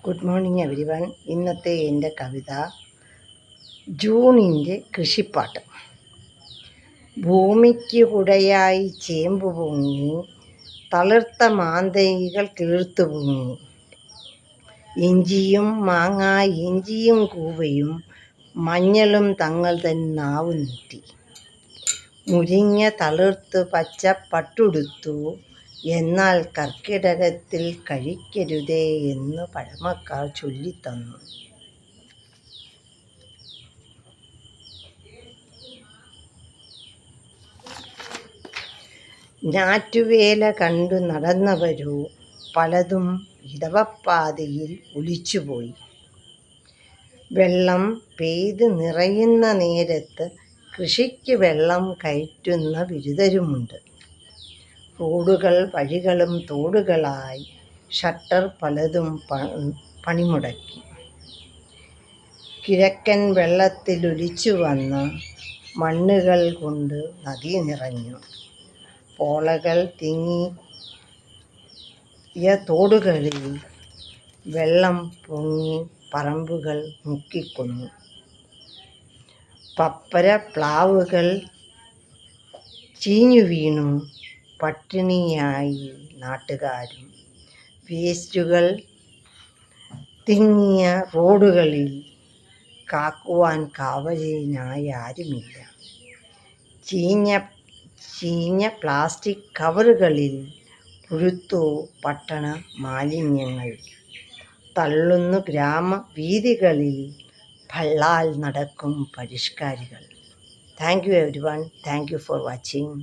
Good morning every one. ഇന്നത്തെ എൻ്റെ കവിത ജൂണിൻ്റെ കൃഷിപ്പാട്ട്. ഭൂമിക്ക് കുടയായി ചേമ്പ് പൊങ്ങി, തളിർത്ത മാന്തൈകൾ തീർത്തു പൊങ്ങി. ഇഞ്ചിയും മാങ്ങ, ഇഞ്ചിയും കൂവയും മഞ്ഞളും തങ്ങൾ തൻ നാവു നീട്ടി. മുരിങ്ങ തളിർത്തു പച്ച പട്ടുടുത്തു, എന്നാൽ കർക്കിടകത്തിൽ കഴിക്കരുതേ എന്ന് പഴമക്കാർ ചൊല്ലിത്തന്നു. ഞാറ്റുവേല കണ്ടു നടന്നവരോ പലതും ഇടവപ്പാതയിൽ ഒലിച്ചുപോയി. വെള്ളം പെയ്ത് നിറയുന്ന നേരത്ത് കൃഷിക്ക് വെള്ളം കയറ്റുന്ന ബിരുദരുമുണ്ട്. റോഡുകൾ വഴികളും തോടുകളായി ഷട്ടർ പലതും പണിമുടക്കി. കിഴക്കൻ വെള്ളത്തിലൊലിച്ചു വന്ന മണ്ണുകൾ കൊണ്ട് നദി നിറഞ്ഞു. പോളകൾ തിങ്ങിയ തോടുകളിൽ വെള്ളം പൊങ്ങി പറമ്പുകൾ മുക്കിക്കൊന്നു. പപ്പര പ്ലാവുകൾ ചീഞ്ഞു വീണു. പട്ടിണിയായി നാട്ടുകാരും. വേസ്റ്റുകൾ തിങ്ങിയ റോഡുകളിൽ കാക്കുവാൻ കാവലിനായി ആരുമില്ല. ചീഞ്ഞ പ്ലാസ്റ്റിക് കവറുകളിൽ പുഴുത്തു പട്ടണ മാലിന്യങ്ങൾ. തള്ളുന്നു ഗ്രാമവീഥികളിൽ ഭള്ളാൽ നടക്കും പരിഷ്കാരികൾ. Thank you everyone. Thank you for watching.